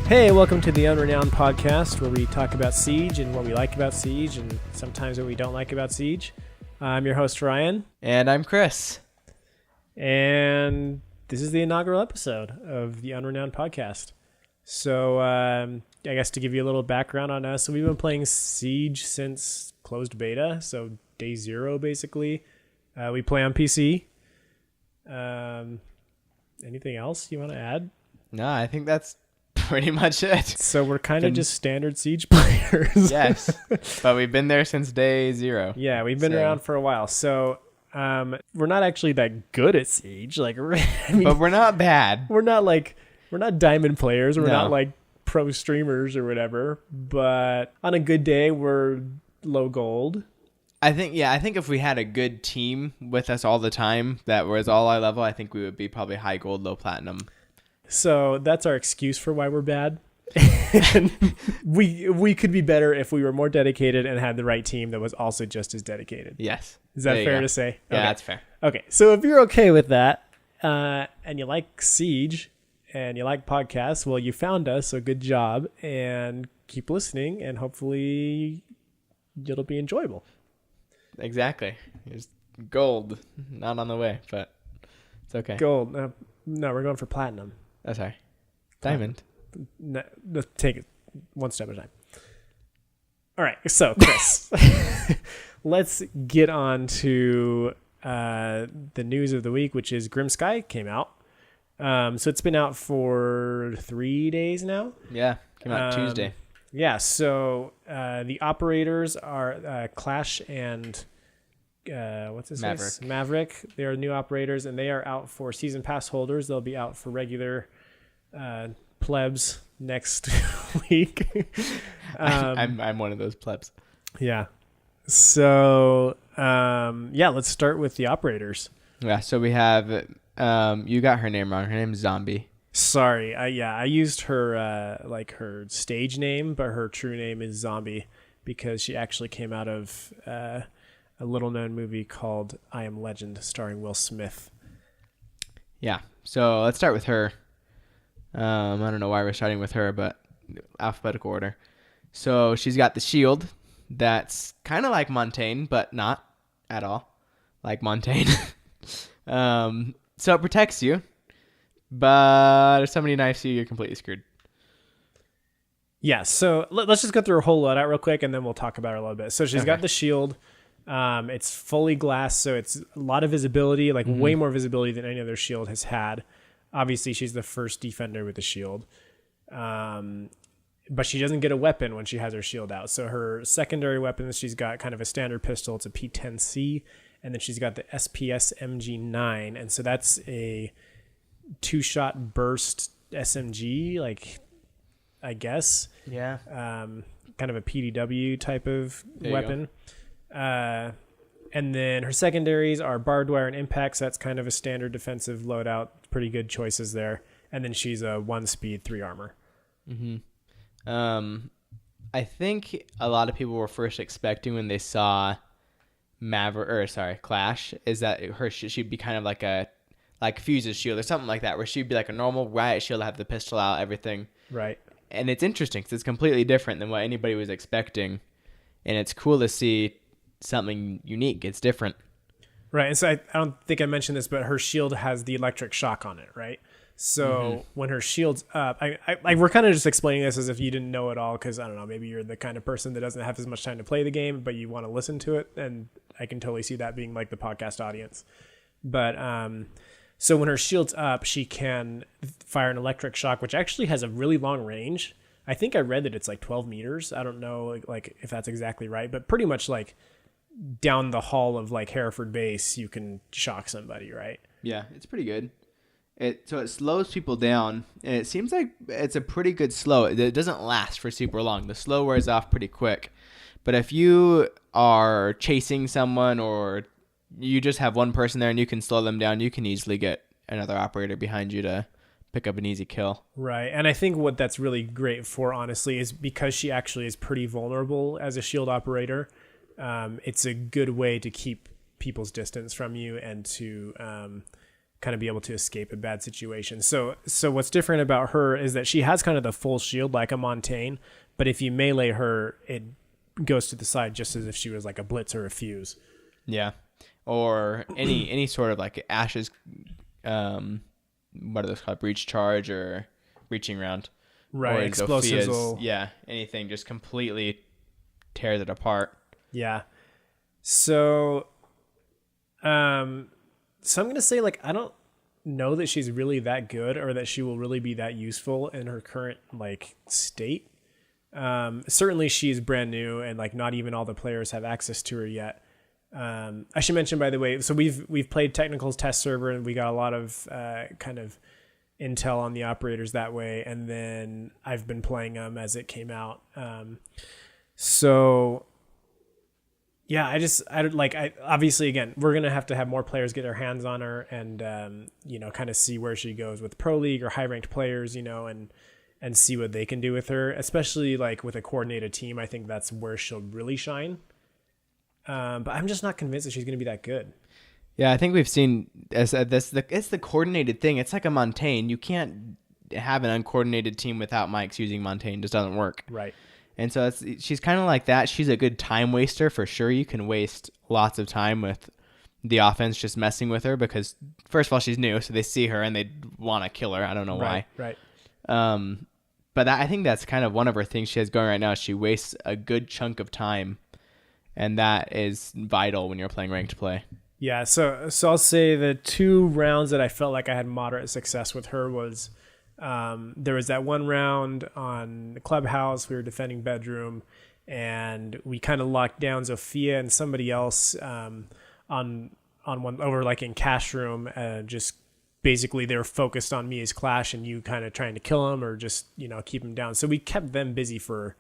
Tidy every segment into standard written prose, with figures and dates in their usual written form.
Hey, welcome to the Unrenowned podcast, where we talk about Siege and what we like about Siege and sometimes what we don't like about Siege. I'm your host, Ryan. And I'm Chris. And this is the inaugural episode of the Unrenowned podcast. So I guess to give you a little background on us, we've been playing Siege since closed beta, so day zero, basically. We play on PC. Anything else you want to add? No, I think that's pretty much it. So we're kind of just standard Siege players. Yes, but we've been there since day zero. Yeah, we've been around for a while. So we're not actually that good at Siege. Like, but we're not bad. We're not diamond players. We're not like pro streamers or whatever. But on a good day, we're low gold. I think if we had a good team with us all the time that was all eye level, I think we would be probably high gold, low platinum. So that's our excuse for why we're bad. And we could be better if we were more dedicated and had the right team that was also just as dedicated. Yes. Is that fair to say? Yeah, okay. That's fair. Okay, so if you're okay with that, and you like Siege, and you like podcasts, well, you found us, so good job, and keep listening, and hopefully it'll be enjoyable. Exactly. There's gold, not on the way, but it's okay. Gold. No, we're going for platinum. Oh, sorry. Diamond. No, let's take it one step at a time. All right, so Chris, let's get on to the news of the week, which is Grim Sky came out. So it's been out for 3 days now. Yeah, came out Tuesday. Yeah, so the operators are Clash and what's his name? Maverick. They are new operators, and they are out for season pass holders. They'll be out for regular plebs next week. I'm one of those plebs. Yeah. So let's start with the operators. Yeah. So we have you got her name wrong. Her name's Zombie. Sorry. I used her her stage name, but her true name is Zombie because she actually came out of a little known movie called I Am Legend, starring Will Smith. Yeah. So let's start with her. I don't know why we're starting with her, but alphabetical order. So she's got the shield that's kind of like Montaigne, but not at all like Montaigne. So it protects you, but if somebody knifes you, you're completely screwed. Yeah, so let's just go through her whole loadout real quick, and then we'll talk about her a little bit. So she's got the shield. It's fully glass, so it's a lot of visibility, way more visibility than any other shield has had. Obviously, she's the first defender with the shield. But she doesn't get a weapon when she has her shield out. So her secondary weapons, she's got kind of a standard pistol. It's a P10C. And then she's got the SPS MG9. And so that's a 2-shot burst SMG, I guess. Yeah. Kind of a PDW type of weapon. And then her secondaries are barbed wire and impact. So that's kind of a standard defensive loadout. Pretty good choices there. And then she's a 1-speed, 3 armor. Mm-hmm. I think a lot of people were first expecting when they saw Clash, is that she'd be kind of like Fuse's shield or something like that, where she'd be like a normal riot shield, have the pistol out, everything. Right. And it's interesting because it's completely different than what anybody was expecting. And it's cool to see something unique. It's different. Right. And so I don't think I mentioned this, but her shield has the electric shock on it, right? So when her shield's up, we're kind of just explaining this as if you didn't know it all, because I don't know, maybe you're the kind of person that doesn't have as much time to play the game, but you want to listen to it, and I can totally see that being like the podcast audience. But so when her shield's up, she can fire an electric shock, which actually has a really long range. I think I read that it's like 12 meters. I don't know if that's exactly right, but pretty much down the hall of Hereford Base, you can shock somebody, right? Yeah, it's pretty good. So it slows people down, and it seems like it's a pretty good slow. It doesn't last for super long. The slow wears off pretty quick. But if you are chasing someone or you just have one person there and you can slow them down, you can easily get another operator behind you to pick up an easy kill. Right. And I think what that's really great for, honestly, is because she actually is pretty vulnerable as a shield operator. It's a good way to keep people's distance from you and to kind of be able to escape a bad situation. So what's different about her is that she has kind of the full shield like a Montaigne, but if you melee her, it goes to the side just as if she was like a blitz or a fuse. Yeah. Or any sort of like Ash's, what are those called? Breach charge or reaching round. Right. Explosives. Yeah. Anything just completely tears it apart. Yeah. So, so I'm going to say, like, I don't know that she's really that good or that she will really be that useful in her current, like, state. Certainly she's brand new and, like, not even all the players have access to her yet. I should mention, by the way, so we've played Technical's test server and we got a lot of kind of intel on the operators that way. And then I've been playing them as it came out. So... yeah, I obviously, again, we're going to have more players get their hands on her and, kind of see where she goes with Pro League or high ranked players, and see what they can do with her, especially like with a coordinated team. I think that's where she'll really shine. But I'm just not convinced that she's going to be that good. Yeah, I think we've seen it's the coordinated thing. It's like a Montaigne. You can't have an uncoordinated team without Mike's using Montaigne. It just doesn't work. Right. And so she's kind of like that. She's a good time waster for sure. You can waste lots of time with the offense just messing with her because, first of all, she's new, so they see her and they want to kill her. I don't know why. Right. But I think that's kind of one of her things she has going right now. She wastes a good chunk of time, and that is vital when you're playing ranked play. Yeah, so I'll say the 2 rounds that I felt like I had moderate success with her was... there was that one round on the clubhouse. We were defending bedroom and we kind of locked down Zofia and somebody else on one over like in cash room. Just basically they were focused on me as Clash and you kind of trying to kill them or just, keep them down. So we kept them busy for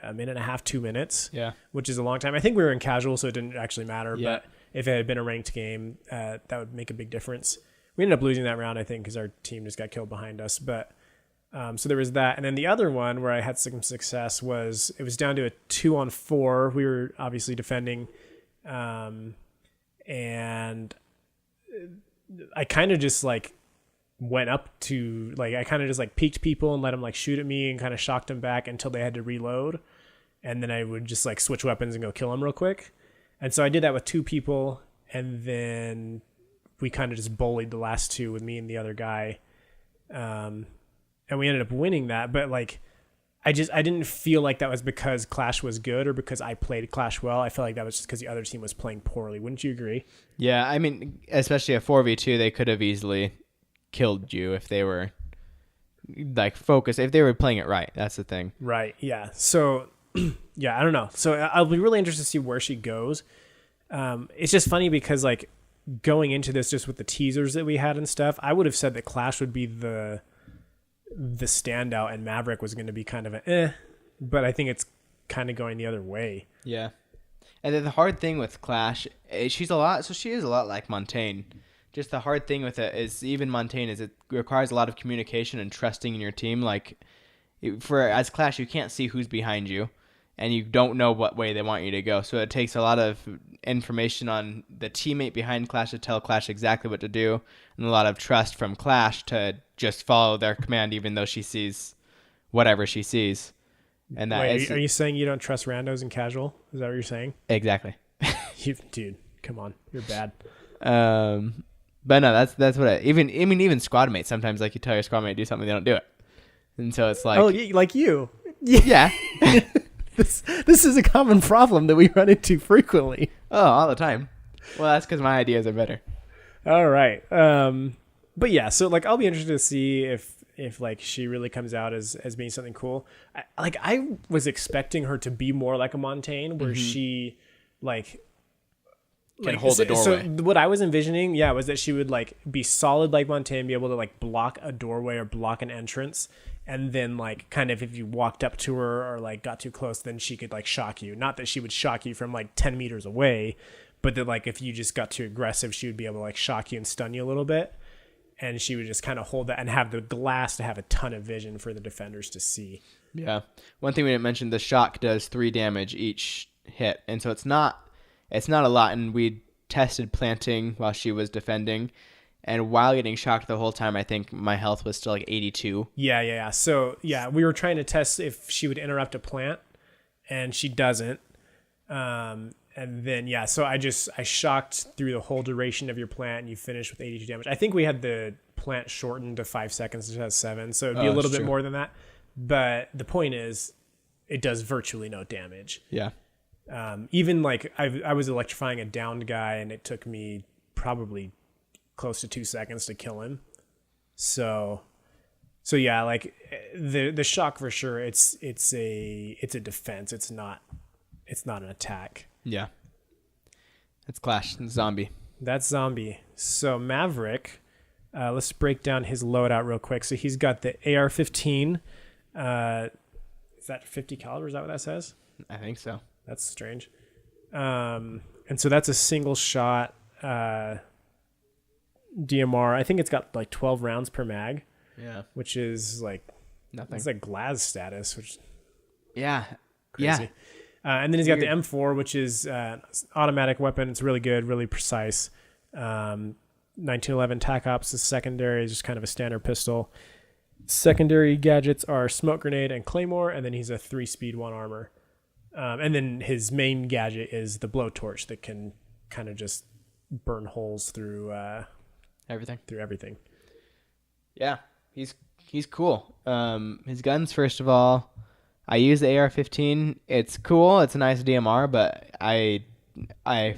a minute and a half, 2 minutes, which is a long time. I think we were in casual, so it didn't actually matter. Yeah. But if it had been a ranked game, that would make a big difference. We ended up losing that round, I think, because our team just got killed behind us. But so there was that. And then the other one where I had some success was it was down to a 2-on-4. We were obviously defending. And I kind of just like went up to like I kind of just like peeked people and let them like shoot at me and kind of shocked them back until they had to reload. And then I would just like switch weapons and go kill them real quick. And so I did that with 2 people. And then... we kind of just bullied the last 2 with me and the other guy. And we ended up winning that. But like, I didn't feel like that was because Clash was good or because I played Clash well. I felt like that was just because the other team was playing poorly. Wouldn't you agree? Yeah. I mean, especially a 4v2, they could have easily killed you if they were like focused, if they were playing it right. That's the thing. Right. Yeah. So yeah, I don't know. So I'll be really interested to see where she goes. It's just funny because like, going into this just with the teasers that we had and stuff, I would have said that Clash would be the standout and Maverick was going to be kind of but I think it's kind of going the other way. Yeah. And then the hard thing with Clash, she is a lot like Montaigne. Just the hard thing with it is even Montaigne is it requires a lot of communication and trusting in your team. Like as Clash, you can't see who's behind you and you don't know what way they want you to go. So it takes a lot of information on the teammate behind Clash to tell Clash exactly what to do, and a lot of trust from Clash to just follow their command even though she sees whatever she sees. And that are you saying you don't trust randos in casual? Is that what you're saying? Exactly. Dude, come on. You're bad. But no, that's what even squad mates sometimes like you tell your squad mate to do something, they don't do it. And so it's like, oh, like you. Yeah. This is a common problem that we run into frequently. Oh, all the time. Well, that's because my ideas are better. All right. But yeah, so like I'll be interested to see if like she really comes out as being something cool. I was expecting her to be more like a Montaigne, where she can hold the doorway. So what I was envisioning, was that she would like be solid like Montaigne, be able to like block a doorway or block an entrance. And then like kind of if you walked up to her or like got too close, then she could like shock you. Not that she would shock you from like 10 meters away, but that like if you just got too aggressive, she would be able to like shock you and stun you a little bit. And she would just kind of hold that and have the glass to have a ton of vision for the defenders to see. Yeah. One thing we didn't mention, the shock does 3 damage each hit. And so it's not a lot. And we tested planting while she was defending. And while getting shocked the whole time, I think my health was still like 82. Yeah. So yeah, we were trying to test if she would interrupt a plant, and she doesn't. And then yeah, so I shocked through the whole duration of your plant, and you finished with 82 damage. I think we had the plant shortened to 5 seconds. It has 7, so it'd be a little bit more than that. But the point is, it does virtually no damage. Yeah. Even like I was electrifying a downed guy, and it took me probably close to 2 seconds to kill him. So yeah, like the shock for sure. It's a defense. It's not an attack. Yeah. That's Clash. Zombie. That's Zombie. So Maverick, let's break down his loadout real quick. So he's got the AR-15. Is that 50 caliber? Is that what that says? I think so. That's strange. And so that's a single shot DMR. I think it's got like 12 rounds per mag. Yeah. Which is like nothing. It's like Glaz status, which yeah. Crazy. Yeah. And then he's got the M4, which is automatic weapon. It's really good, really precise. 1911 TAC Ops is secondary, just kind of a standard pistol. Secondary gadgets are smoke grenade and claymore, and then he's a 3-speed 1 armor. And then his main gadget is the blowtorch that can kind of just burn holes through everything. Yeah, he's cool. His guns, first of all, I use the AR-15. It's cool. It's a nice DMR, but I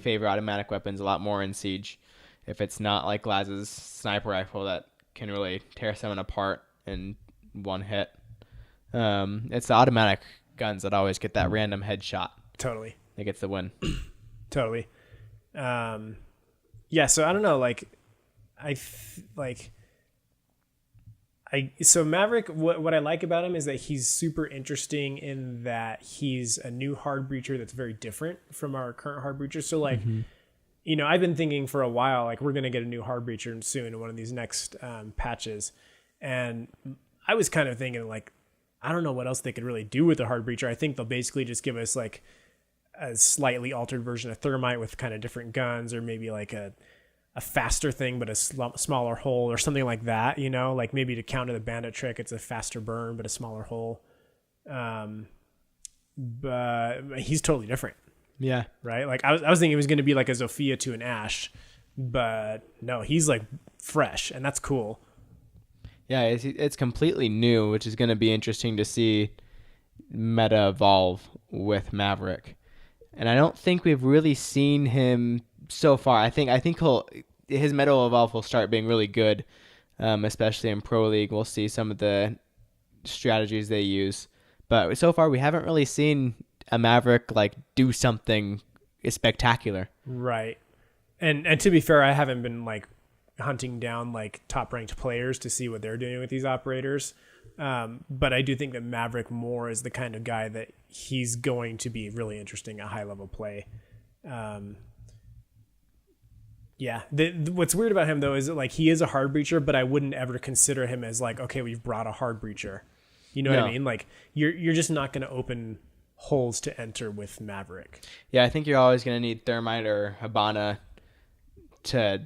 favor automatic weapons a lot more in Siege. If it's not like Glaz's sniper rifle that can really tear someone apart in one hit. It's the automatic guns that always get that random headshot. Totally. That gets the win. Totally. Yeah, so I don't know, so Maverick, what I like about him is that he's super interesting in that he's a new hard breacher that's very different from our current hard breacher. So you know, I've been thinking for a while, like we're going to get a new hard breacher soon in one of these next patches. And I was kind of thinking like, I don't know what else they could really do with the hard breacher. I think they'll basically just give us like a slightly altered version of Thermite with kind of different guns, or maybe like a faster thing, but a smaller hole or something like that, you know, like maybe to counter the bandit trick, it's a faster burn, but a smaller hole. But he's totally different. Yeah. Right. Like I was thinking it was going to be like a Zofia to an Ash, but no, he's like fresh, and that's cool. Yeah. It's completely new, which is going to be interesting to see meta evolve with Maverick. And I don't think we've really seen him so far. I think his meta evolve will start being really good, especially in Pro League. We'll see some of the strategies they use, but so far we haven't really seen a Maverick like do something spectacular. Right. And to be fair, I haven't been like hunting down like top ranked players to see what they're doing with these operators. But I do think that Maverick more is the kind of guy that he's going to be really interesting at high level play. Yeah. What's weird about him though is that, like, he is a hard breacher, but I wouldn't ever consider him as like, okay, we've brought a hard breacher. You know what I mean? Like you're just not going to open holes to enter with Maverick. Yeah, I think you're always going to need Thermite or Habana to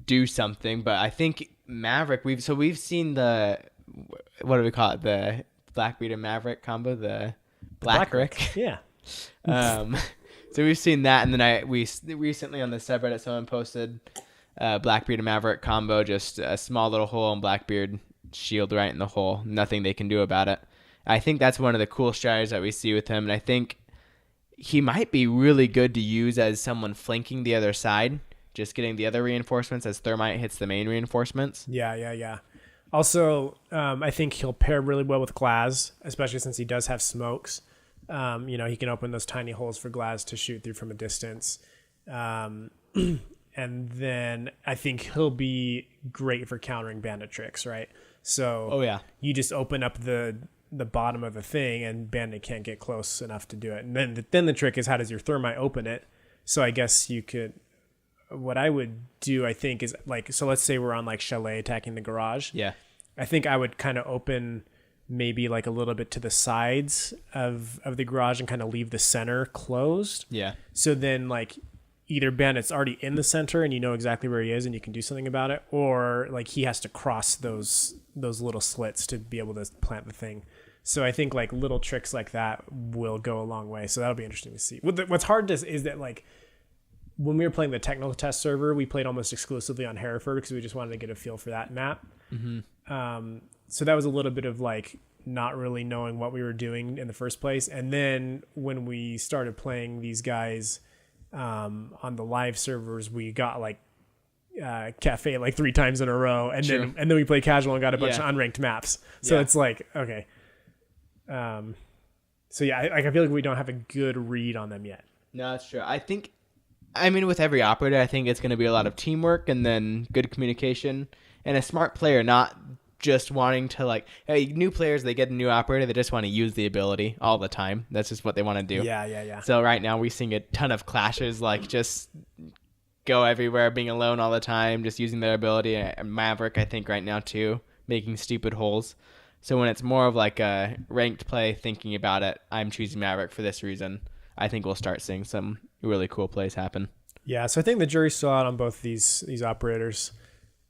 do something, but I think Maverick, we've seen the, what do we call it? The Blackbeard and Maverick combo, the Black Rick. Yeah. So we've seen that, and then we recently on the subreddit someone posted Blackbeard and Maverick combo, just a small little hole and Blackbeard shield right in the hole. Nothing they can do about it. I think that's one of the cool strategies that we see with him, and I think he might be really good to use as someone flanking the other side, just getting the other reinforcements as Thermite hits the main reinforcements. Yeah. Also, I think he'll pair really well with Glaz, especially since he does have smokes. You know, he can open those tiny holes for Glaz to shoot through from a distance. And then I think he'll be great for countering bandit tricks, right? So you just open up the bottom of the thing and bandit can't get close enough to do it. And then the trick is, how does your Thermite open it? So I guess you could, what I would do, I think, is like, so let's say we're on like Chalet attacking the garage. Yeah. I think I would kind of open maybe like a little bit to the sides of the garage and kind of leave the center closed. Yeah. So then like either bandit's already in the center and you know exactly where he is and you can do something about it, or like he has to cross those little slits to be able to plant the thing. So I think like little tricks like that will go a long way. So that'll be interesting to see. What's hard is that like when we were playing the technical test server, we played almost exclusively on Hereford because we just wanted to get a feel for that map. So that was a little bit of like not really knowing what we were doing in the first place. And then when we started playing these guys on the live servers, we got like Cafe like 3 times in a row, and then we played casual and got a bunch of unranked maps. So it's like, okay. So yeah, I feel like we don't have a good read on them yet. No, that's true. I mean, with every operator, I think it's going to be a lot of teamwork and then good communication and a smart player, not just wanting to like, hey, new players, they get a new operator, they just want to use the ability all the time. That's just what they want to do. Yeah. So right now we're seeing a ton of clashes, like just go everywhere, being alone all the time, just using their ability. And Maverick, I think right now too, making stupid holes. So when it's more of like a ranked play, thinking about it, I'm choosing Maverick for this reason, I think we'll start seeing some really cool plays happen. Yeah, so I think the jury's still out on both these operators.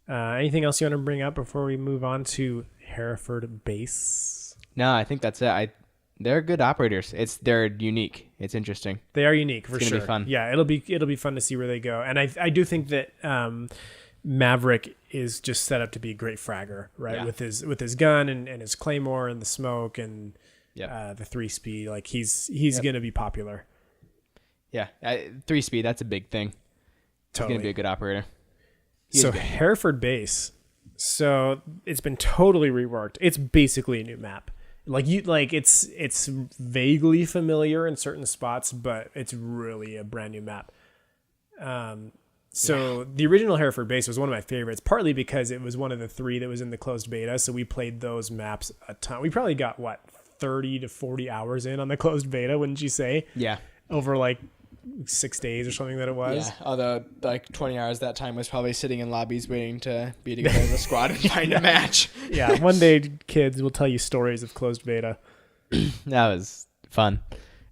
Anything else you want to bring up before we move on to Hereford base? No, I think that's it. They're good operators. They're unique. It's interesting. They are unique for sure. It's gonna be fun. Yeah, it'll be fun to see where they go. And I do think that Maverick is just set up to be a great fragger, right? Yeah. With his gun and his claymore and the smoke and the 3-speed. Like he's gonna be popular. Yeah, 3-speed. That's a big thing. Totally. He's gonna be a good operator. So Hereford base. So it's been totally reworked. It's basically a new map. It's vaguely familiar in certain spots, but it's really a brand new map. So the original Hereford base was one of my favorites, partly because it was one of the 3 that was in the closed beta. So we played those maps a ton. We probably got 30 to 40 hours in on the closed beta, wouldn't you say? Yeah. Over like 6 days or something that it was. Yeah, although like 20 hours that time was probably sitting in lobbies waiting to be together as a squad and find a match. Yeah, one day kids will tell you stories of closed beta. That was fun.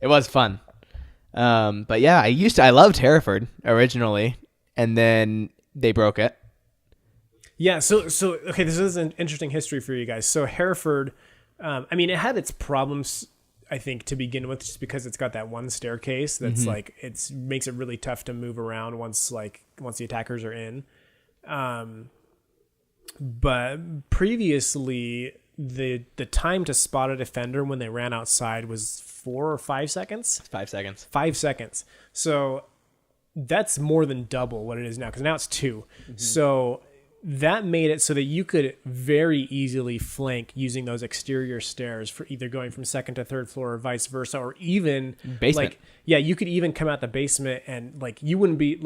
It was fun. But yeah, I loved Hereford originally, and then they broke it. Yeah, so okay, this is an interesting history for you guys. So Hereford, I mean, it had its problems, I think, to begin with, just because it's got that one staircase that's like makes it really tough to move around once the attackers are in. But previously, the time to spot a defender when they ran outside was 4 or 5 seconds. 5 seconds. 5 seconds. So that's more than double what it is now, because now it's 2. So that made it so that you could very easily flank using those exterior stairs for either going from 2nd to 3rd floor or vice versa, or even basement. You could even come out the basement and you wouldn't be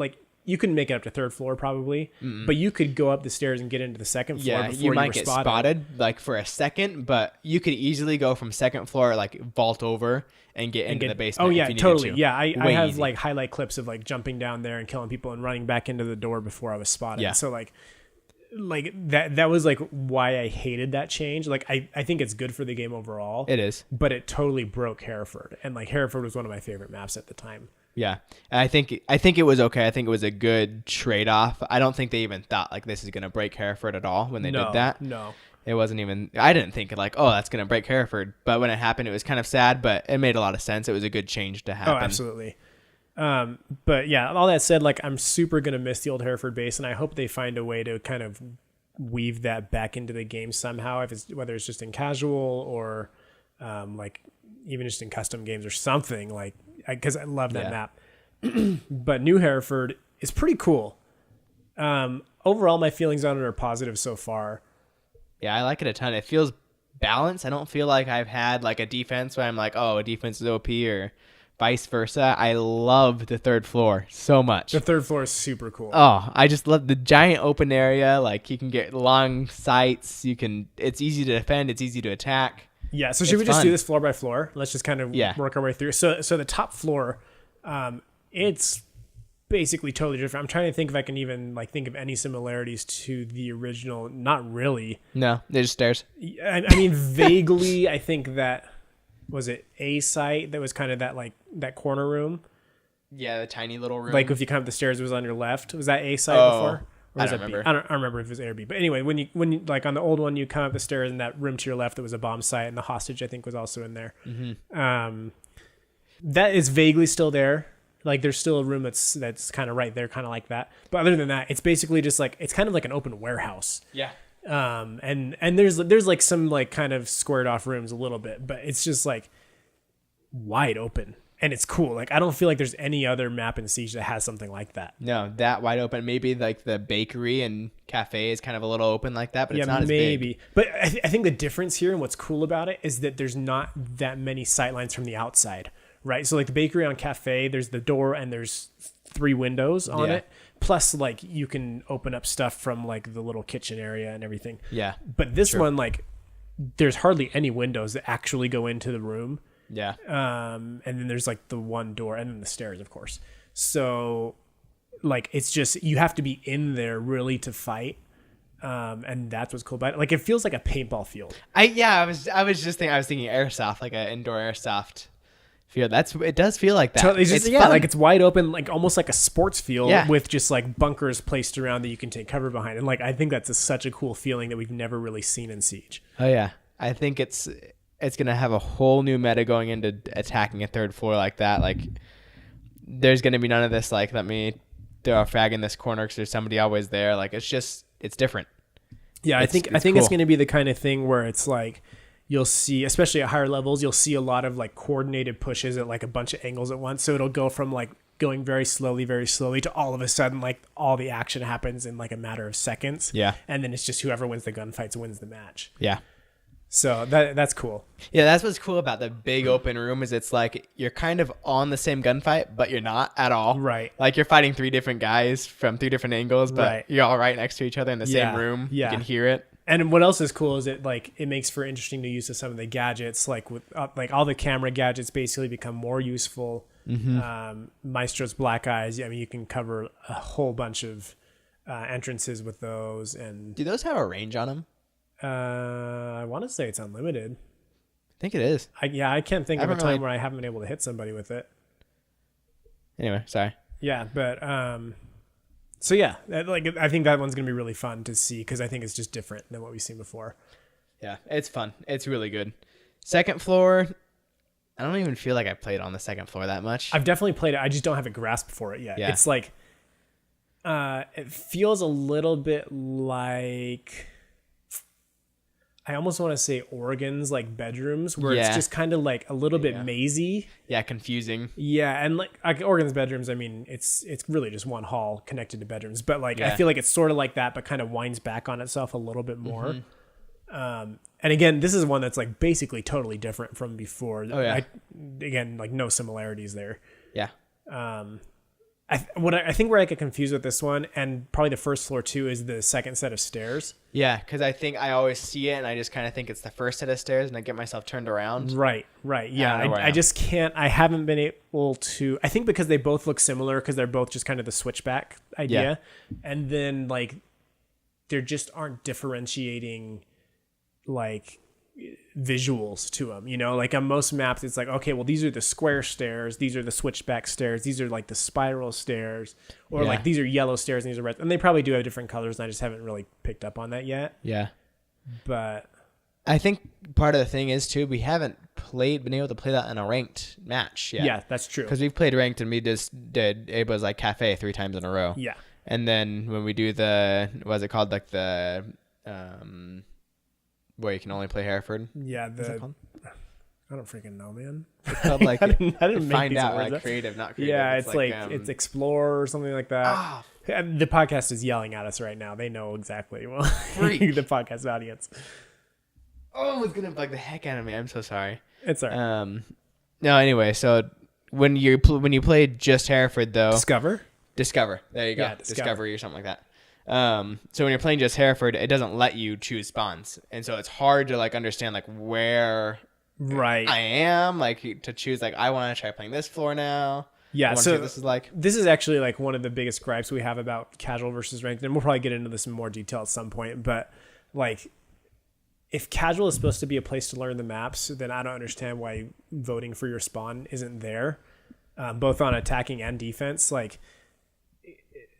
you couldn't make it up to 3rd floor probably, but you could go up the stairs and get into the 2nd floor. Yeah, before you might get spotted for a second, but you could easily go from 2nd floor, vault over and get into the basement. Oh yeah, totally. To. Yeah, I have highlight clips of jumping down there and killing people and running back into the door before I was spotted. Yeah. So that was why I hated that change. I think it's good for the game overall. It is, but it totally broke Hereford, and Hereford was one of my favorite maps at the time. Yeah, and I think it was okay. I think it was a good trade off. I don't think they even thought this is gonna break Hereford at all when they did that. No, it wasn't even. I didn't think oh, that's gonna break Hereford. But when it happened, it was kind of sad, but it made a lot of sense. It was a good change to happen. Oh, absolutely. But yeah, all that said, I'm super gonna miss the old Hereford base, and I hope they find a way to kind of weave that back into the game somehow. Whether it's just in casual or even just in custom games or something, because I love that map. But New Hereford is pretty cool. Overall, my feelings on it are positive so far. Yeah, I like it a ton. It feels balanced. I don't feel like I've had a defense where I'm a defense is OP or vice versa. I love the 3rd floor so much. The 3rd floor is super cool. Oh, I just love the giant open area. You can get long sights. It's easy to defend. It's easy to attack. Yeah. So should we just do this floor by floor? Let's just kind of work our way through. So the top floor, it's basically totally different. I'm trying to think if I can even think of any similarities to the original. Not really. No, they're just stairs. I mean, vaguely, I think that was it a site that was kind of that that corner room. Yeah, the tiny little room. Like if you come up the stairs, it was on your left. Was that A site before? Or I was don't that B? remember. I don't remember if it was A or B. But anyway, when you like on the old one, you come up the stairs and that room to your left, there was a bomb site, and the hostage I think was also in there. Mm-hmm. That is vaguely still there. Like there's still a room that's kind of right there, kind of like that. But other than that, it's basically just like it's kind of like an open warehouse. Yeah. And there's like some like kind of squared off rooms a little bit, but it's just like wide open. And it's cool. Like I don't feel like there's any other map in Siege that has something like that. No, that wide open. Maybe like the bakery and cafe is kind of a little open like that, but it's not as big. But I think the difference here and what's cool about it is that there's not that many sightlines from the outside, right? So like the bakery on cafe, there's the door and there's 3 windows on it. Plus like you can open up stuff from like the little kitchen area and everything. Yeah. But this one, like there's hardly any windows that actually go into the room. Yeah. And then there's like the one door and then the stairs, of course. So like, it's just, you have to be in there really to fight. And that's what's cool about it. Like, it feels like a paintball field. I was thinking airsoft, like an indoor airsoft field. It does feel like that. So it's just, fun. like it's wide open, like almost like a sports field Yeah. with just like bunkers placed around that you can take cover behind. And like, I think that's such a cool feeling that we've never really seen in Siege. Oh yeah. I think it's going to have a whole new meta going into attacking a third floor like that. Like there's going to be none of this, like, let me throw a frag in this corner because there's somebody always there. Like it's different. Yeah. I think cool. it's going to be the kind of thing where it's like, you'll see, especially at higher levels, you'll see a lot of like coordinated pushes at like a bunch of angles at once. So it'll go from like going very slowly to all of a sudden, like all the action happens in like a matter of seconds. Yeah. And then it's just whoever wins the gunfights wins the match. Yeah. So that's cool. Yeah, that's what's cool about the big open room is it's like you're kind of on the same gunfight, but you're not at all. Right. Like you're fighting 3 different guys from 3 different angles, but you're all right next to each other in the same room. Yeah. You can hear it. And what else is cool is it makes for interesting to use of some of the gadgets, like with like all the camera gadgets basically become more useful. Mm-hmm. Maestro's black eyes. I mean, you can cover a whole bunch of entrances with those. And do those have a range on them? I want to say it's unlimited. I think it is. I can't think of a time really... where I haven't been able to hit somebody with it. Anyway, sorry. Yeah, but so yeah, like I think that one's gonna be really fun to see because I think it's just different than what we've seen before. Yeah, it's fun. It's really good. Second floor, I don't even feel like I played on the second floor that much. I've definitely played it. I just don't have a grasp for it yet. Yeah. It's like it feels a little bit like. I almost want to say Oregon's like bedrooms where it's just kind of like a little bit mazy. Yeah, confusing. Yeah, and like Oregon's bedrooms, I mean, it's really just one hall connected to bedrooms. But like I feel like it's sort of like that, but kind of winds back on itself a little bit more. Mm-hmm. And again, this is one that's like basically totally different from before. Oh yeah. Again, like no similarities there. Yeah. I think where I get confused with this one, and probably the first floor too, is the second set of stairs. Yeah, because I think I always see it, and I just kind of think it's the first set of stairs, and I get myself turned around. Right. Yeah, I just can't. I haven't been able to. I think because they both look similar, because they're both just kind of the switchback idea, and then like there just aren't differentiating like visuals to them, you know, like on most maps it's like, okay, well these are the square stairs, these are the switchback stairs, these are like the spiral stairs, or like these are yellow stairs and these are red, and they probably do have different colors and I just haven't really picked up on that yet. But I think part of the thing is too, we haven't been able to play that in a ranked match yet. Yeah, that's true, because we've played ranked and we just did Aba's like cafe 3 times in a row. And then when we do the, what's it called, like the where you can only play Hereford. Yeah, I don't freaking know, man. It's called like I didn't make find these out words like up. creative, not creative. Yeah, it's like it's Explore or something like that. The podcast is yelling at us right now. They know exactly the podcast audience. Oh, it's gonna bug the heck out of me. I'm so sorry. It's all right. No, anyway, so when you played just Hereford though, Discover. There you go. Yeah, Discovery or something like that. So when you're playing just Hereford, it doesn't let you choose spawns, and so it's hard to like understand like where I am, like to choose like I want to try playing this floor now. Yeah, so this is actually like one of the biggest gripes we have about casual versus ranked, and we'll probably get into this in more detail at some point. But like, if casual is supposed to be a place to learn the maps, then I don't understand why voting for your spawn isn't there. both on attacking and defense. Like,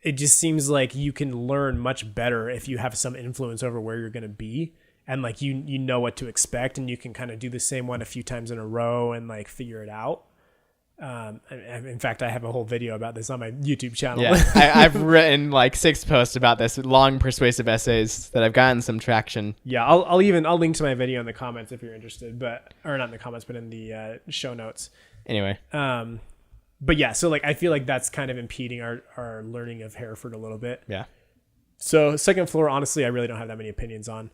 it just seems like you can learn much better if you have some influence over where you're going to be. And like, you know what to expect, and you can kind of do the same one a few times in a row and like figure it out. In fact, I have a whole video about this on my YouTube channel. Yeah, I've written like 6 posts about this, long persuasive essays that have gotten some traction. Yeah, I'll link to my video in the comments if you're interested, or not in the comments, but in the show notes. Anyway, but yeah, so like I feel like that's kind of impeding our learning of Hereford a little bit. Yeah. So second floor, honestly, I really don't have that many opinions on.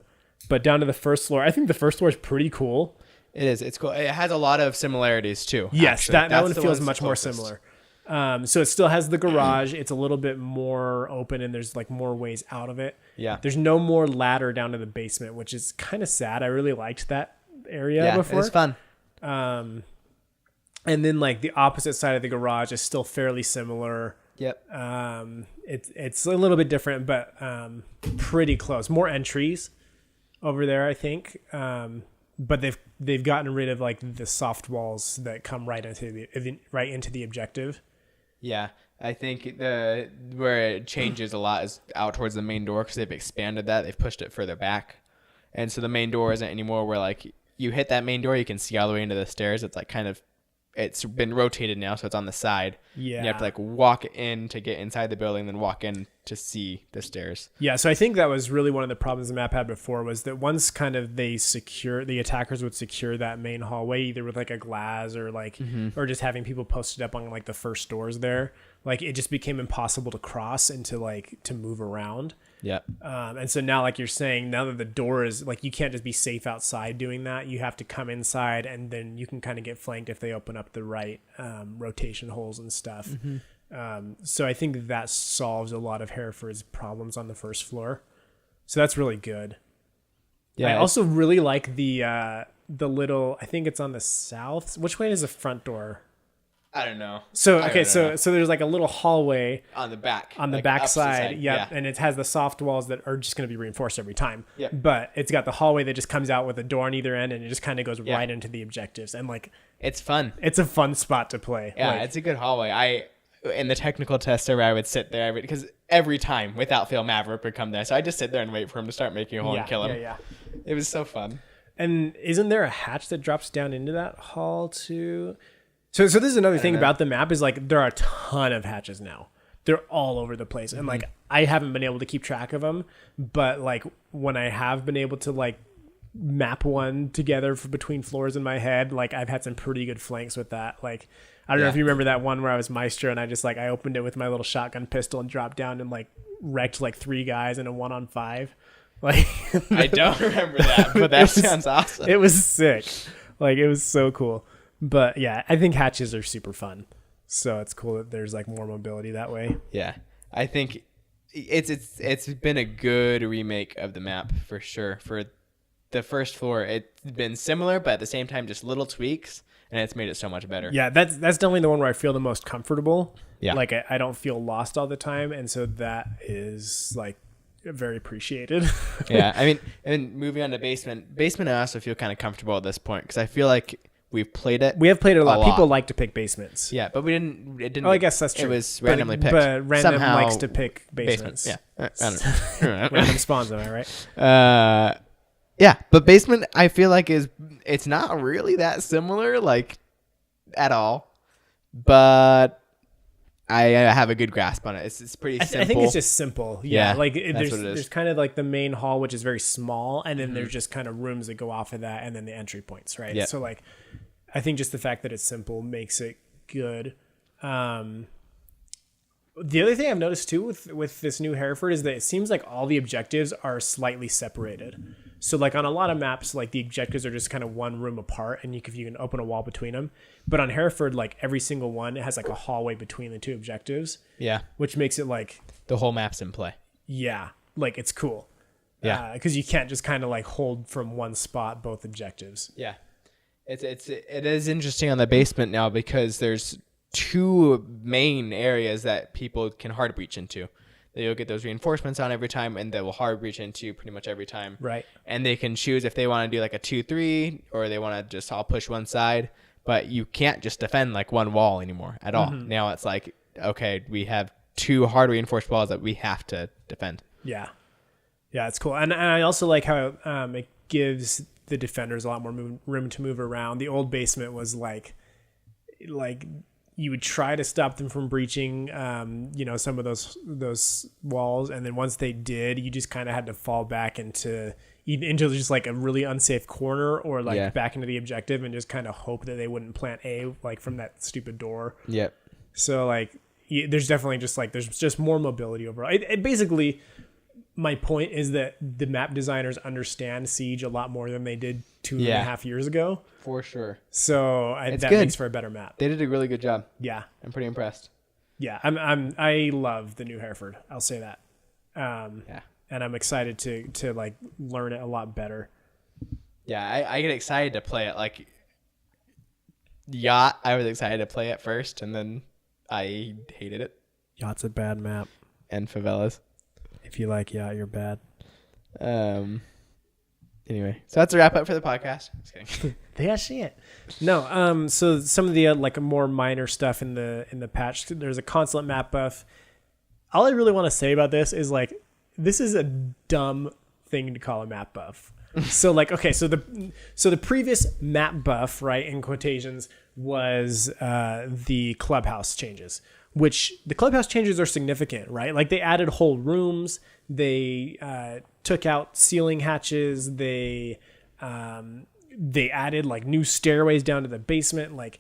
But down to the first floor, I think the first floor is pretty cool. It is. It's cool. It has a lot of similarities too. Yes, that one feels much more similar. So it still has the garage. It's a little bit more open, and there's like more ways out of it. Yeah. There's no more ladder down to the basement, which is kind of sad. I really liked that area before. It was fun. And then like the opposite side of the garage is still fairly similar. Yep. It's a little bit different, but pretty close. More entries over there, I think. But they've gotten rid of like the soft walls that come right into the objective. Yeah, I think where it changes a lot is out towards the main door, because they've expanded that. They've pushed it further back, and so the main door isn't anymore where like you hit that main door, you can see all the way into the stairs. It's like it's been rotated now, so it's on the side. Yeah, you have to like walk in to get inside the building, then walk in to see the stairs. Yeah, so I think that was really one of the problems the map had before, was that once kind of the attackers would secure that main hallway, either with like a glass or like, or just having people posted up on like the first doors there, like it just became impossible to cross and to move around. Yeah. And so now, like you're saying, now that the door is like, you can't just be safe outside doing that. You have to come inside, and then you can kind of get flanked if they open up the right rotation holes and stuff. So I think that solves a lot of Hereford's problems on the first floor. So that's really good. Yeah. I also really like the little, I think it's on the south. Which way is the front door? I don't know. So there's like a little hallway on the back, back side. Yeah. And it has the soft walls that are just going to be reinforced every time. Yeah. But it's got the hallway that just comes out with a door on either end, and it just kind of goes right into the objectives. And like, it's fun. It's a fun spot to play. Yeah. Like, it's a good hallway. In the technical tester where I would sit there because every time without fail Maverick would come there. So I just sit there and wait for him to start making a hole and kill him. Yeah. It was so fun. And isn't there a hatch that drops down into that hall too? So this is another thing about the map, is like there are a ton of hatches now. They're all over the place. And like I haven't been able to keep track of them, but like when I have been able to like map one together between floors in my head, like I've had some pretty good flanks with that. Like I don't know if you remember that one where I was Maestro and I just like I opened it with my little shotgun pistol and dropped down and like wrecked like 3 guys in a 1-on-5. Like I don't remember that, but that sounds awesome. It was sick. Like it was so cool. But yeah, I think hatches are super fun. So it's cool that there's like more mobility that way. Yeah. I think it's been a good remake of the map for sure. For the first floor, it's been similar, but at the same time just little tweaks, and it's made it so much better. Yeah, that's definitely the one where I feel the most comfortable. Yeah. Like I don't feel lost all the time, and so that is like very appreciated. Yeah. I mean, and moving on to basement I also feel kind of comfortable at this point, because I feel like we have played it a lot. People like to pick basements. Yeah, but it didn't. Oh, I guess that's true. It was randomly picked. But random somehow likes to pick basements. Yeah. I don't know. Random spawns, am I right? Yeah, but basement I feel like it's not really that similar, like at all. But I have a good grasp on it. It's pretty simple. I think it's just simple. Yeah, like there's kind of like the main hall, which is very small, and then there's just kind of rooms that go off of that, and then the entry points, right? Yeah. So like, I think just the fact that it's simple makes it good. The other thing I've noticed too with this new Hereford is that it seems like all the objectives are slightly separated. So like on a lot of maps, like the objectives are just kind of one room apart, and you can open a wall between them. But on Hereford, like every single one, it has like a hallway between the 2 objectives. Yeah. Which makes it like the whole map's in play. Yeah. Like it's cool. Yeah. Because you can't just kind of like hold from one spot both objectives. Yeah. It is interesting on the basement now, because there's 2 main areas that people can hard breach into. They'll get those reinforcements on every time, and they will hard breach into pretty much every time. Right. And they can choose if they want to do like a 2-3, or they want to just all push one side. but you can't just defend like one wall anymore at all. Now it's like, okay, we have 2 hard reinforced walls that we have to defend. Yeah. Yeah, it's cool. And I also like how it gives the defenders a lot more room to move around. The old basement was like you would try to stop them from breaching, some of those walls. And then once they did, you just kind of had to fall back into just like a really unsafe corner or like back into the objective and just kind of hope that they wouldn't plant A like from that stupid door. Yep. So like there's definitely just like there's just more mobility overall. It basically, my point is that the map designers understand Siege a lot more than they did 2.5 years ago. For sure. So that makes for a better map. They did a really good job. Yeah. I'm pretty impressed. Yeah. I love the new Hereford. I'll say that. And I'm excited to like learn it a lot better. Yeah. I get excited to play it. Like Yacht, I was excited to play it first, and then I hated it. Yacht's a bad map. And Favelas. If you like Yacht, you're bad. Anyway, so that's a wrap up for the podcast. Just kidding. Yeah, shit. No, so some of the like more minor stuff in the patch. There's a consulate map buff. All I really want to say about this is like this is a dumb thing to call a map buff. So like okay, so the previous map buff, right, in quotations, was the clubhouse changes. Which the clubhouse changes are significant, right? Like they added whole rooms, they took out ceiling hatches, they added like new stairways down to the basement. Like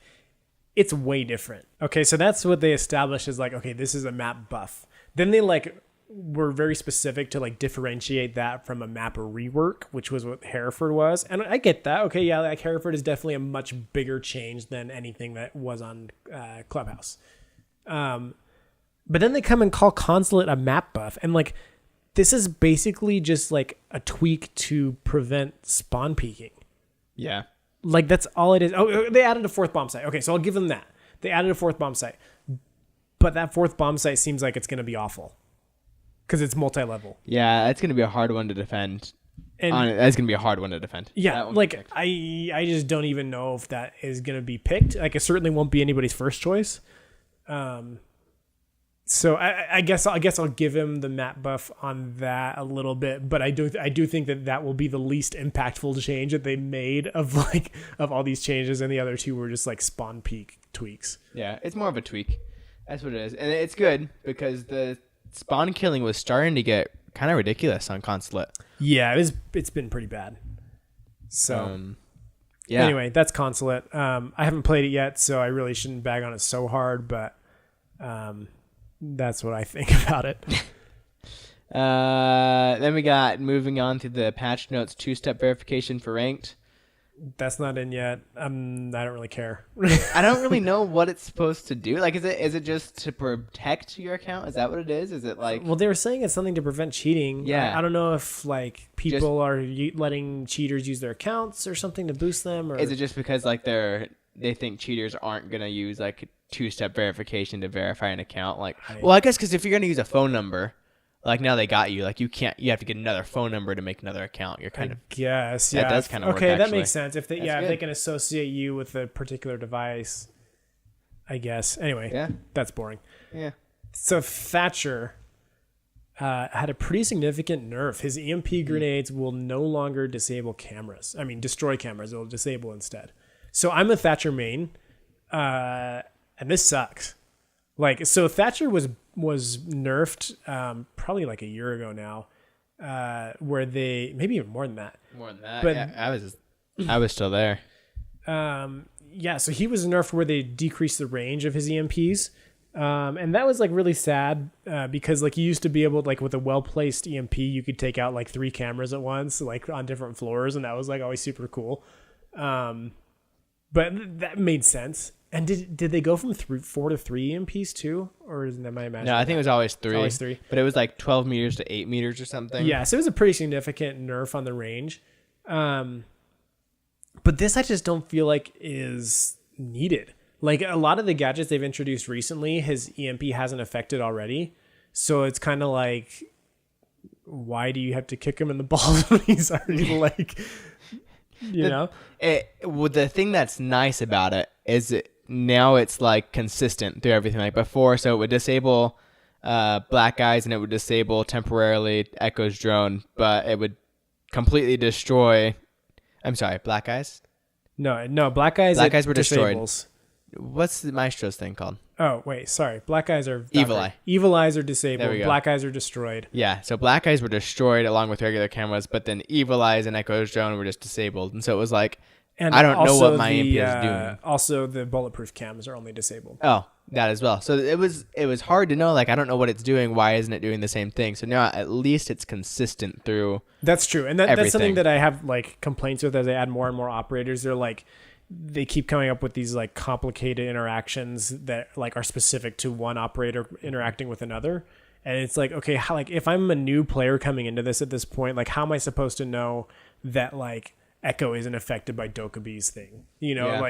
it's way different. Okay, so that's what they established as like, okay, this is a map buff. Then they like were very specific to like differentiate that from a map rework, which was what Hereford was. And I get that. Okay, yeah, like Hereford is definitely a much bigger change than anything that was on Clubhouse. But then they come and call Consulate a map buff, and like this is basically just like a tweak to prevent spawn peeking. Yeah, like that's all it is. Oh, they added a 4th bomb site. Okay, so I'll give them that. They added a 4th bomb site, but that 4th bomb site seems like it's going to be awful because it's multi-level. Yeah, it's going to be a hard one to defend. And that's going to be a hard one to defend. Yeah, like I just don't even know if that is going to be picked. Like it certainly won't be anybody's first choice. So I guess I'll give him the map buff on that a little bit, but I do think that will be the least impactful change that they made of all these changes, and the other 2 were just like spawn peak tweaks. Yeah, it's more of a tweak. That's what it is, and it's good because the spawn killing was starting to get kind of ridiculous on Consulate. Yeah, it's been pretty bad. So. Yeah. Anyway, that's Consulate. I haven't played it yet, so I really shouldn't bag on it so hard, but that's what I think about it. Then we got moving on to the patch notes 2-step verification for ranked. That's not in yet. I don't really care. I don't really know what it's supposed to do. Like, is it just to protect your account? Is that what it is? Is it like? Well, they were saying it's something to prevent cheating. Yeah. I don't know if like people are letting cheaters use their accounts or something to boost them, or is it just because like they think cheaters aren't gonna use like 2-step verification to verify an account? Like, well, I guess because if you're gonna use a phone number. Like now they got you. Like you have to get another phone number to make another account. You're kind of. Yes, yeah. That does kind of work. Okay, actually. That makes sense. If they can associate you with a particular device, I guess. Anyway, yeah, that's boring. Yeah. So Thatcher had a pretty significant nerf. His EMP grenades will no longer disable cameras. I mean, destroy cameras. It'll disable instead. So I'm a Thatcher main, and this sucks. Like, so Thatcher was nerfed probably like a year ago now, where they maybe even more than that. But yeah, I was still there. Yeah, so he was nerfed where they decreased the range of his EMPs, and that was like really sad because like you used to be able, like with a well placed EMP, you could take out like 3 cameras at once, like on different floors, and that was like always super cool. But that made sense. And did they go from 4 to 3 EMPs too, or is that my imagination? No, I think it was always 3. Always 3, but it was like 12 meters to 8 meters or something. Yeah, so it was a pretty significant nerf on the range. But this I just don't feel like is needed. Like a lot of the gadgets they've introduced recently, his EMP hasn't affected already, so it's kind of like, why do you have to kick him in the balls when he's already like, you know? Well, the thing that's nice about it Now it's like consistent through everything. Like before, so it would disable Black Eyes and it would disable temporarily Echo's drone, but it would completely destroy. I'm sorry, Black Eyes? No, Black Eyes. Black Eyes were disables. Destroyed. What's the Maestro's thing called? Oh wait, sorry. Black Eyes are Evil Eye. Evil Eyes are disabled. There we go. Black Eyes are destroyed. Yeah, so Black Eyes were destroyed along with regular cameras, but then Evil Eyes and Echo's drone were just disabled, and so it was like. And I don't know what my the, AMP is doing. Also, the bulletproof cams are only disabled. Oh, that as well. So it was hard to know. Like, I don't know what it's doing. Why isn't it doing the same thing? So now at least it's consistent through. That's true, and that's something that I have like complaints with as they add more and more operators. They keep coming up with these like complicated interactions that like are specific to one operator interacting with another. And it's like, okay, like if I'm a new player coming into this at this point, like how am I supposed to know that like Echo isn't affected by Dokubi's thing? You know,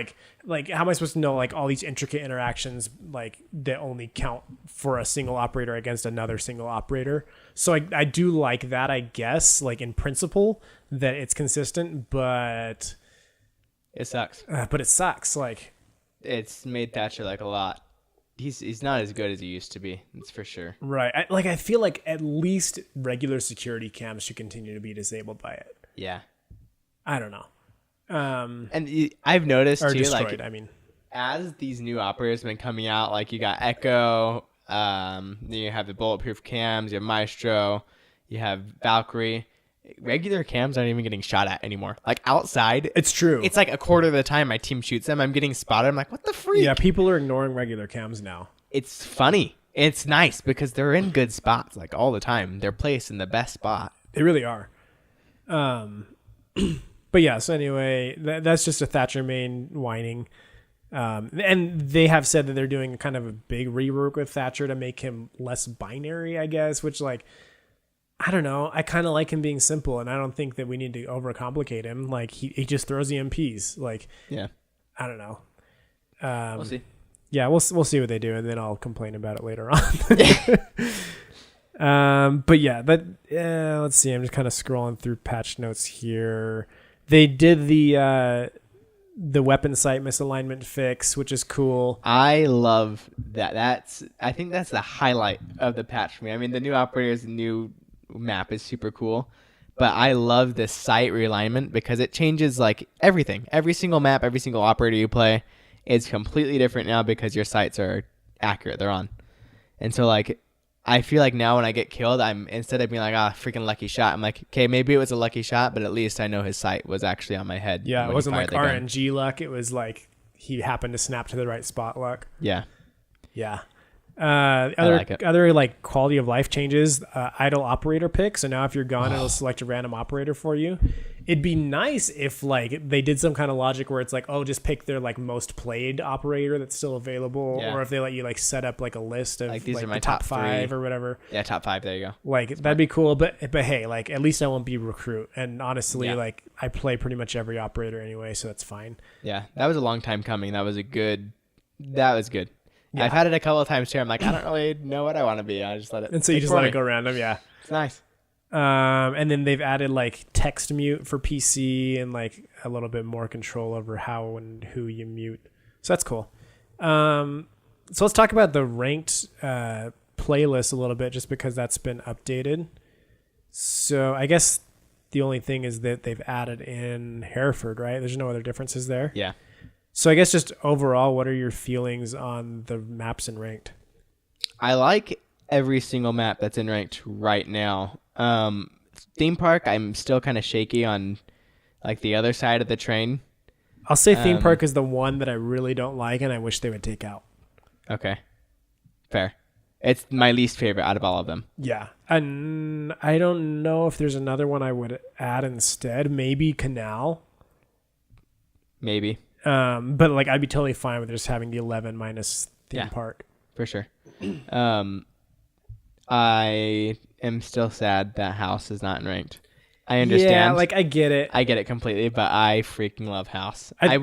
like how am I supposed to know like all these intricate interactions like that only count for a single operator against another single operator? So I do like that, I guess, like in principle that it's consistent, but it sucks. But it sucks. Like it's made Thatcher like a lot. He's not as good as he used to be. That's for sure. Right. I feel like at least regular security cams should continue to be disabled by it. Yeah. I don't know. And I've noticed too, destroyed, like, as these new operators have been coming out, like you got Echo, then you have the bulletproof cams, you have Maestro, you have Valkyrie. Regular cams aren't even getting shot at anymore. Like outside, it's true. It's like a quarter of the time my team shoots them, I'm getting spotted. I'm like, what the freak? Yeah, people are ignoring regular cams now. It's funny. It's nice because they're in good spots like all the time. They're placed in the best spot. They really are. But yeah, so anyway, that's just a Thatcher main whining. And they have said that they're doing kind of a big rework with Thatcher to make him less binary, I guess, which like, I don't know. I kind of like him being simple, and I don't think that we need to overcomplicate him. Like he just throws the MPs. Like, yeah, I don't know. We'll see. Yeah, we'll see what they do, and then I'll complain about it later on. But yeah, let's see. I'm just kind of scrolling through patch notes here. They did the weapon sight misalignment fix, which is cool. I love that. I think that's the highlight of the patch for me. I mean, the new operators, the new map is super cool, but I love this sight realignment because it changes like everything. Every single map, every single operator you play is completely different now because your sights are accurate. They're on. And so like I feel like now when I get killed, I'm instead of being like, freaking lucky shot, I'm like, okay, maybe it was a lucky shot, but at least I know his sight was actually on my head. Yeah, it wasn't like RNG luck. It was like he happened to snap to the right spot luck. Yeah. Yeah. Other like quality of life changes, idle operator pick. So now if you're gone, it'll select a random operator for you. It'd be nice if like they did some kind of logic where it's like, just pick their like most played operator that's still available, or if they let you like set up like a list of like these are my top 5 or whatever. Yeah, top 5. There you go. Like that'd be cool, but hey, like at least I won't be recruit. And honestly, like I play pretty much every operator anyway, so that's fine. Yeah, that was a long time coming. That was good. Yeah. I've had it a couple of times too. I'm like, I don't really know what I want to be. I just let it. And so you just let it go random. Yeah. It's nice. And then they've added like text mute for PC and like a little bit more control over how and who you mute. So that's cool. So let's talk about the ranked playlist a little bit, just because that's been updated. So I guess the only thing is that they've added in Hereford, right? There's no other differences there. Yeah. So I guess just overall, what are your feelings on the maps in ranked? I like every single map that's in ranked right now. Theme park, I'm still kind of shaky on like the other side of the train. I'll say theme park is the one that I really don't like, and I wish they would take out. Okay, fair. It's my least favorite out of all of them. Yeah, and I don't know if there's another one I would add instead. Maybe Canal. Maybe. But like I'd be totally fine with just having the 11 minus theme park. For sure. I am still sad that House is not in ranked. I understand. Yeah, like I get it. I get it completely, but I freaking love House. I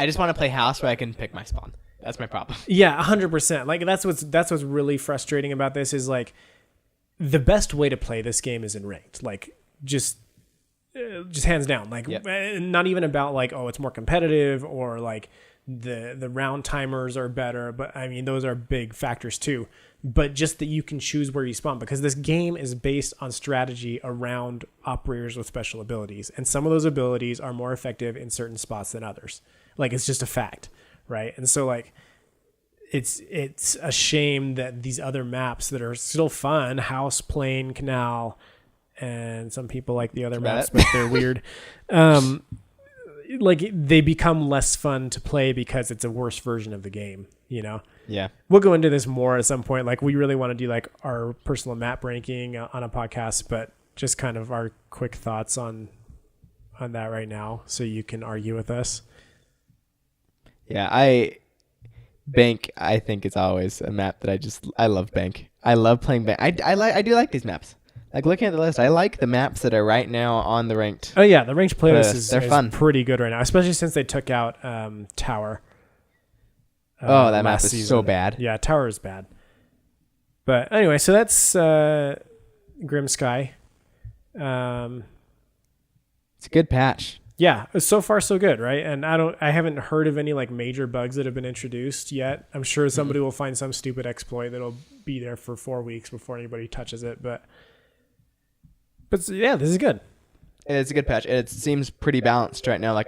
just want to play House where I can pick my spawn. That's my problem. Yeah, 100%. Like that's what's really frustrating about this is like the best way to play this game is in ranked. Like just just hands down. Like, Yep. not even about like, oh, it's more competitive or like the round timers are better. But I mean, those are big factors too. But just that you can choose where you spawn, because this game is based on strategy around operators with special abilities. And some of those abilities are more effective in certain spots than others. Like, it's just a fact, right? And so like, it's a shame that these other maps that are still fun, house, plane, canal, and some people like the other maps, but they're weird. Like, they become less fun to play because it's a worse version of the game, you know? Yeah. We'll go into this more at some point. Like, we really want to do like our personal map ranking on a podcast, but just kind of our quick thoughts on that right now, so you can argue with us. Yeah, Bank, I think it's always a map that I love Bank. I love playing Bank. I do like these maps. Like, looking at the list, I like the maps that are right now on the ranked. Oh yeah, the ranked playlist is fun. Pretty good right now, especially since they took out Tower. That map is season. so bad. Yeah, Tower is bad. But anyway, so that's Grim Sky. It's a good patch. Yeah, so far so good, right? And I haven't heard of any like major bugs that have been introduced yet. I'm sure somebody will find some stupid exploit that'll be there for 4 weeks before anybody touches it. But yeah, this is good. It's a good patch. It seems pretty balanced right now. Like,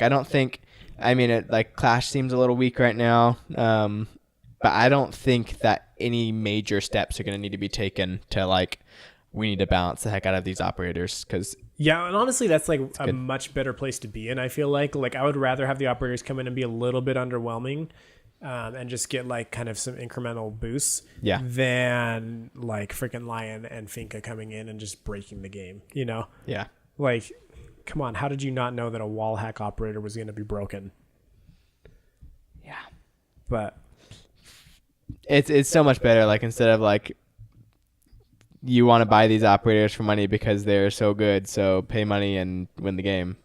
Clash seems a little weak right now. But I don't think that any major steps are going to need to be taken to like, we need to balance the heck out of these operators, because yeah, and honestly, that's like a much better place to be in. I feel like I would rather have the operators come in and be a little bit underwhelming, and just get like kind of some incremental boosts, than like freaking Lion and Finka coming in and just breaking the game. You know? Yeah. Like, come on, how did you not know that a wall hack operator was going to be broken? Yeah. But it's so much better. Like, instead of like, you want to buy these operators for money because they're so good, so pay money and win the game.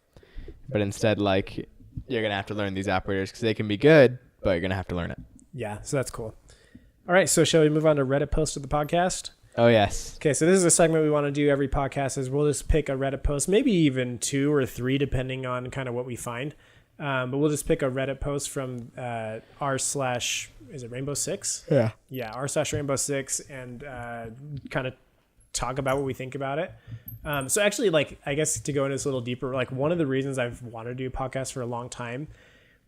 But instead, like, you're going to have to learn these operators because they can be good, but you're going to have to learn it. Yeah, so that's cool. All right, so shall we move on to Reddit post of the podcast? Oh, yes. Okay, so this is a segment we want to do every podcast, is we'll just pick a Reddit post, maybe even 2 or 3, depending on kind of what we find. But we'll just pick a Reddit post from is it Rainbow 6? Yeah. Yeah, r/Rainbow 6, and kind of talk about what we think about it. So actually, like, I guess to go into this a little deeper, like, one of the reasons I've wanted to do a podcast for a long time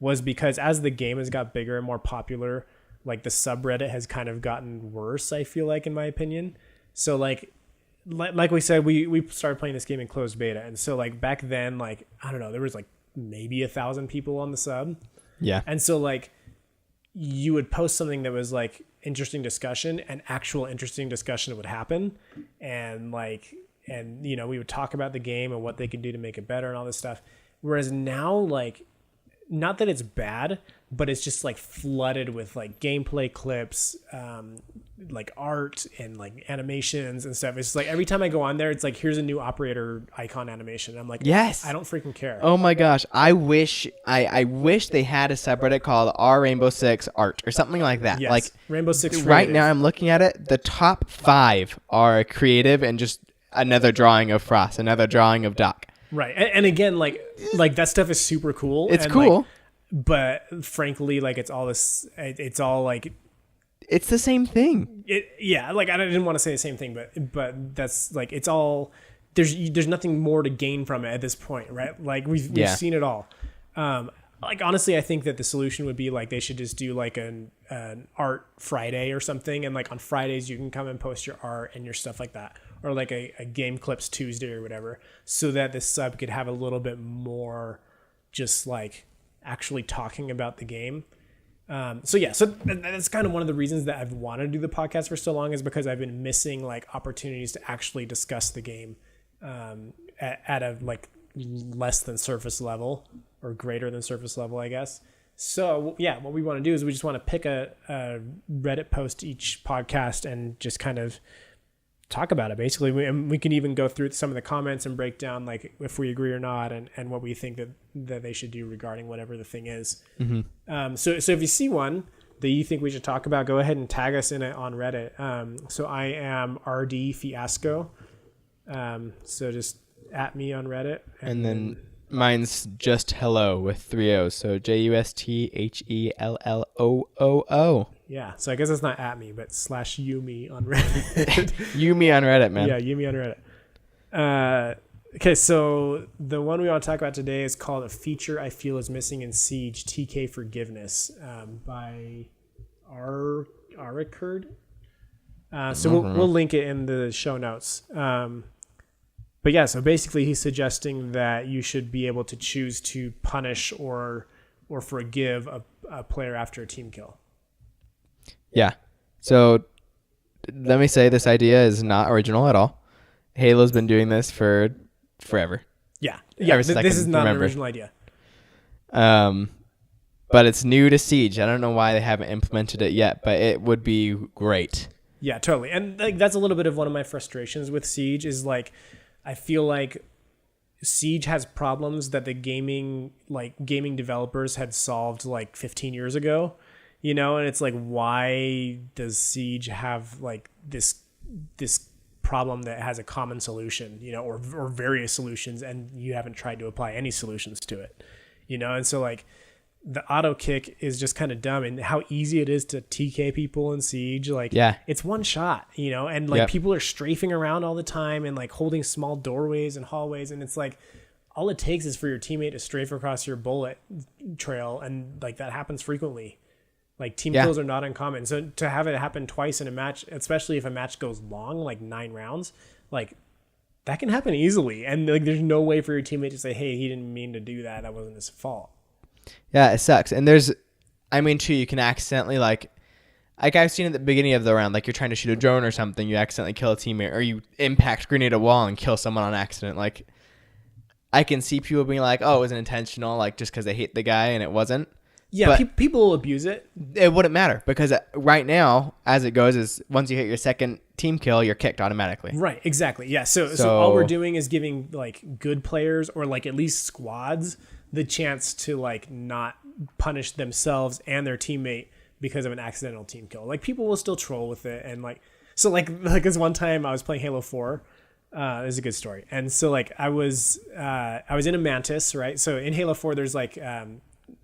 was because as the game has got bigger and more popular, like, the subreddit has kind of gotten worse, I feel like, in my opinion. So like we said, we started playing this game in closed beta, and so like back then, like, I don't know, there was like maybe 1,000 people on the sub. Yeah. And so like, you would post something that was like interesting discussion, and actual interesting discussion would happen, and you know, we would talk about the game and what they could do to make it better and all this stuff. Whereas now, like, not that it's bad, but it's just like flooded with like gameplay clips, like art and like animations and stuff. It's just like every time I go on there, it's like, here's a new operator icon animation. I'm like, yes, I don't freaking care. Oh my gosh, I wish they had a subreddit called Rainbow 6 Art or something like that. Yes. Like, Rainbow 6 right creative. now I'm looking at it, the top 5 are creative and just another drawing of Frost, another drawing of Doc. Right. And again, like that stuff is super cool. It's and cool. Like, but frankly, like, it's all like, it's the same thing. Yeah. Like, I didn't want to say the same thing, but that's like, it's all, there's nothing more to gain from it at this point, right? Like, we've seen it all. Like, honestly, I think that the solution would be like, they should just do like an art Friday or something. And like, on Fridays, you can come and post your art and your stuff like that. Or like a Game Clips Tuesday or whatever, so that this sub could have a little bit more just like actually talking about the game. So that's kind of one of the reasons that I've wanted to do the podcast for so long, is because I've been missing like opportunities to actually discuss the game at a like less than surface level, or greater than surface level, I guess. So yeah, what we want to do is we just want to pick a Reddit post each podcast and just kind of talk about it, basically. We can even go through some of the comments and break down like if we agree or not, and what we think that they should do regarding whatever the thing is. Mm-hmm. So if you see one that you think we should talk about, go ahead and tag us in it on Reddit. So I am RD Fiasco. So just at me on Reddit. And then mine's just hello with 3 O's. So JUSTHELLOOO. Yeah. So I guess it's not at me, but /Yumi on Reddit. Yumi on Reddit, man. Yeah, Yumi on Reddit. Okay, so the one we want to talk about today is called "A Feature I Feel Is Missing in Siege: TK Forgiveness" by Aricurd. So we'll link it in the show notes. But yeah, so basically he's suggesting that you should be able to choose to punish or forgive a player after a team kill. Yeah. So let me say this idea is not original at all. Halo's been doing this for forever. Yeah. This is not an original idea. But it's new to Siege. I don't know why they haven't implemented it yet, but it would be great. Yeah, totally. And like that's a little bit of one of my frustrations with Siege is like I feel like Siege has problems that the gaming developers had solved like 15 years ago, you know, and it's like, why does Siege have like this problem that has a common solution, you know, or various solutions, and you haven't tried to apply any solutions to it, you know? And so like the auto kick is just kind of dumb, and how easy it is to TK people in Siege. Like, yeah, it's one shot, you know, and like people are strafing around all the time and like holding small doorways and hallways. And it's like, all it takes is for your teammate to strafe across your bullet trail. And like that happens frequently. Like team kills are not uncommon. So to have it happen twice in a match, especially if a match goes long, like 9 rounds, like that can happen easily. And like, there's no way for your teammate to say, hey, he didn't mean to do that. That wasn't his fault. Yeah, it sucks. And too, you can accidentally like I've seen at the beginning of the round, like you're trying to shoot a drone or something, you accidentally kill a teammate, or you impact grenade a wall and kill someone on accident. Like I can see people being like, oh, it wasn't intentional, like just because they hate the guy, and it wasn't. Yeah, people abuse it. It wouldn't matter, because right now, as it goes, is once you hit your second team kill, you're kicked automatically. Right, exactly. Yeah, so all we're doing is giving like good players, or like at least squads, the chance to like not punish themselves and their teammate because of an accidental team kill. Like people will still troll with it, and like so like this one time I was playing Halo 4. This is a good story. And so like I was in a Mantis, right? So in Halo 4 there's like a,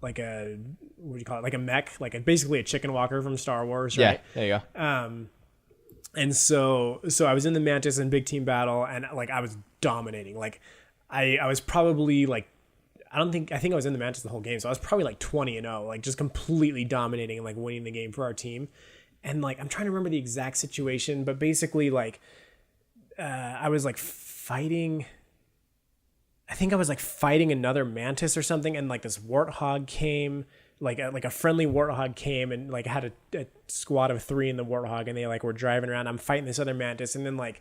what do you call it? Like a mech, like basically a chicken walker from Star Wars, right? Yeah, there you go. And so I was in the Mantis in big team battle, and like I was dominating. Like I was probably like, I think I was in the Mantis the whole game. So I was probably like 20-0, like just completely dominating and like winning the game for our team. And like, I'm trying to remember the exact situation, but basically like, I was like fighting another Mantis or something. And like this Warthog came, like a friendly Warthog came, and like had a squad of 3 in the Warthog, and they like were driving around. I'm fighting this other Mantis, and then like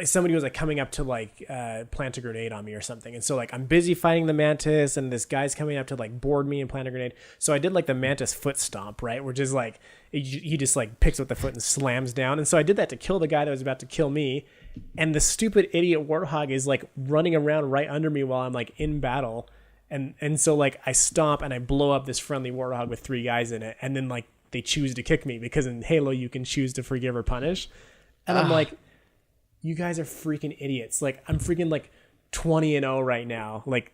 somebody was like coming up to like plant a grenade on me or something. And so like I'm busy fighting the Mantis, and this guy's coming up to like board me and plant a grenade. So I did like the Mantis foot stomp, right? Which is like he just like picks up the foot and slams down. And so I did that to kill the guy that was about to kill me. And the stupid idiot Warthog is like running around right under me while I'm like in battle. And so like I stomp and I blow up this friendly Warthog with 3 guys in it. And then like they choose to kick me, because in Halo you can choose to forgive or punish. And I'm like, you guys are freaking idiots. Like I'm freaking like 20-0 right now, like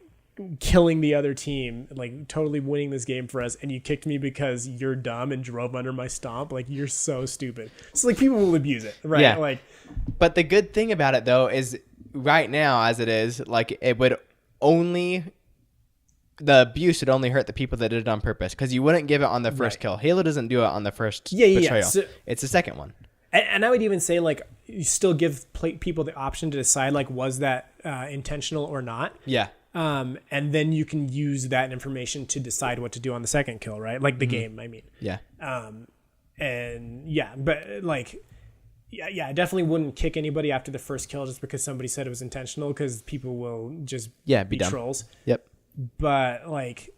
killing the other team, like totally winning this game for us, and you kicked me because you're dumb and drove under my stomp. Like you're so stupid. So like people will abuse it, right? Yeah. Like, but the good thing about it though is right now, as it is, like it would only, the abuse would only hurt the people that did it on purpose, because you wouldn't give it on the first kill. Halo doesn't do it on the first betrayal. Yeah. So, it's the second one. And I would even say, like, you still give people the option to decide, like, was that intentional or not? Yeah. And then you can use that information to decide what to do on the second kill, right? Like the game, I mean. Yeah. And yeah, but like, yeah, I definitely wouldn't kick anybody after the first kill just because somebody said it was intentional, because people will just be trolls. Yep. But like,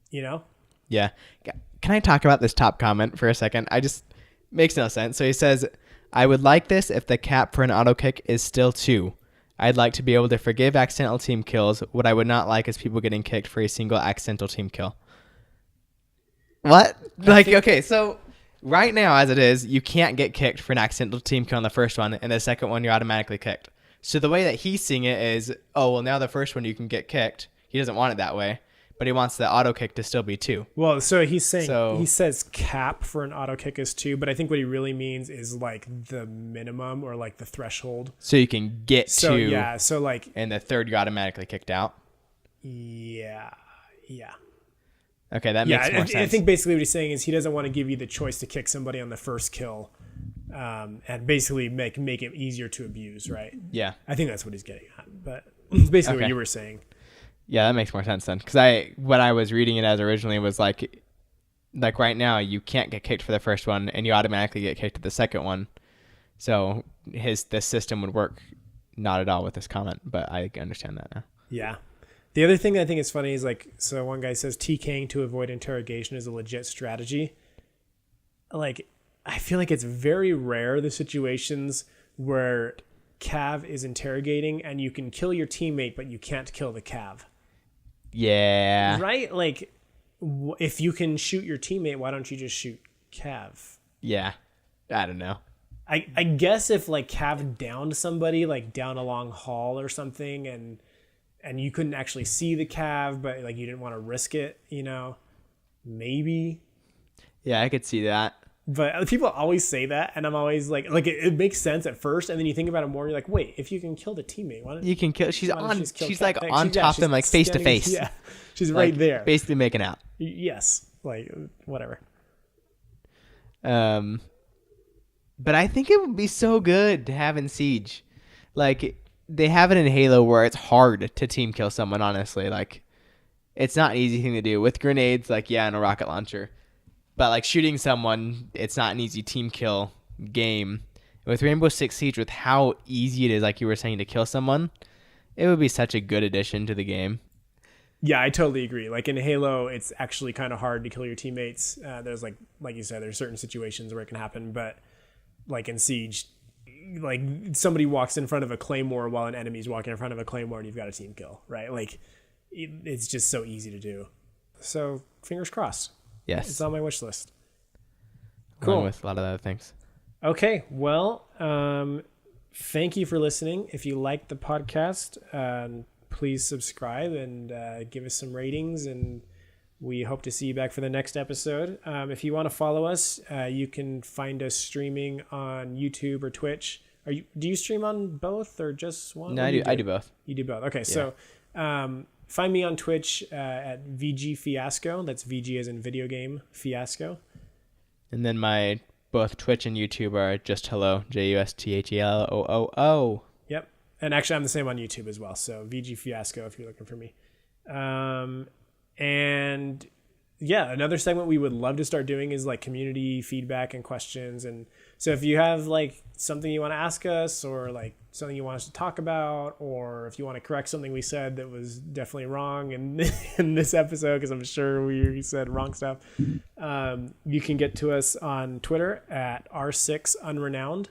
you know? Yeah. Can I talk about this top comment for a second? Makes no sense. So he says, I would like this if the cap for an auto kick is still 2. I'd like to be able to forgive accidental team kills. What I would not like is people getting kicked for a single accidental team kill. What? Like, okay, so right now, as it is, you can't get kicked for an accidental team kill on the first one, and the second one, you're automatically kicked. So the way that he's seeing it is, oh, well, now the first one you can get kicked. He doesn't want it that way, but he wants the auto kick to still be 2. Well, so he's saying, he says cap for an auto kick is 2, but I think what he really means is like the minimum or like the threshold. So you can get 2. Yeah. So like, and the third you're automatically kicked out. Yeah. Okay, that makes more sense. I think basically what he's saying is he doesn't want to give you the choice to kick somebody on the first kill, and basically make it easier to abuse, right? Yeah. I think that's what he's getting at, but it's basically what you were saying. Yeah, that makes more sense then. Because what I was reading it as originally was like right now you can't get kicked for the first one, and you automatically get kicked to the second one. So this system would work not at all with this comment, but I understand that now. Yeah. The other thing that I think is funny is like, so one guy says TKing to avoid interrogation is a legit strategy. Like, I feel like it's very rare the situations where Cav is interrogating and you can kill your teammate, but you can't kill the Cav. Yeah. Right? Like, if you can shoot your teammate, why don't you just shoot Cav? Yeah. I don't know. I guess if like Cav downed somebody, like down a long hall or something, and you couldn't actually see the Cav, but like you didn't want to risk it, maybe. Yeah, I could see that. But people always say that, and I'm always like it makes sense at first, and then you think about it more, and you're like, wait, if you can kill the teammate, why don't you can kill? She's on. She's like Cav? on top of them, like face to face. Yeah, she's right there, basically making out. Yes, like whatever. But I think it would be so good to have in Siege, like. They have it in Halo where it's hard to team kill someone, honestly. Like, it's not an easy thing to do. With grenades, like, yeah, and a rocket launcher. But, like, shooting someone, it's not an easy team kill game. With Rainbow Six Siege, with how easy it is, like you were saying, to kill someone, it would be such a good addition to the game. Yeah, I totally agree. Like, in Halo, it's actually kind of hard to kill your teammates. There's, like you said, there's certain situations where it can happen. But, like, in Siege, like somebody walks in front of a claymore while an enemy's walking in front of a claymore and you've got a team kill, right? Like it's just so easy to do. So fingers crossed. Yes. It's on my wish list. Cool. Along with a lot of other things. Okay. Well, thank you for listening. If you liked the podcast, please subscribe and give us some ratings, and we hope to see you back for the next episode. If you want to follow us, you can find us streaming on YouTube or Twitch. Do you stream on both or just one? No, I do both. You do both. Okay, yeah. So find me on Twitch at VG Fiasco. That's VG as in video game Fiasco. And then my both Twitch and YouTube are just hello, JUSTHELOOO. Yep. And actually, I'm the same on YouTube as well. So VG Fiasco if you're looking for me. And yeah, another segment we would love to start doing is like community feedback and questions. And so if you have like something you want to ask us, or like something you want us to talk about, or if you want to correct something we said that was definitely wrong in this episode, because I'm sure we said wrong stuff, you can get to us on Twitter at R6Unrenowned.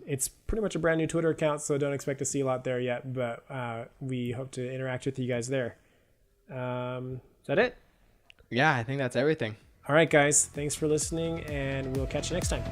It's pretty much a brand new Twitter account, so don't expect to see a lot there yet, but we hope to interact with you guys there. Is that it? Yeah, I think that's everything. All right, guys. Thanks for listening, and we'll catch you next time.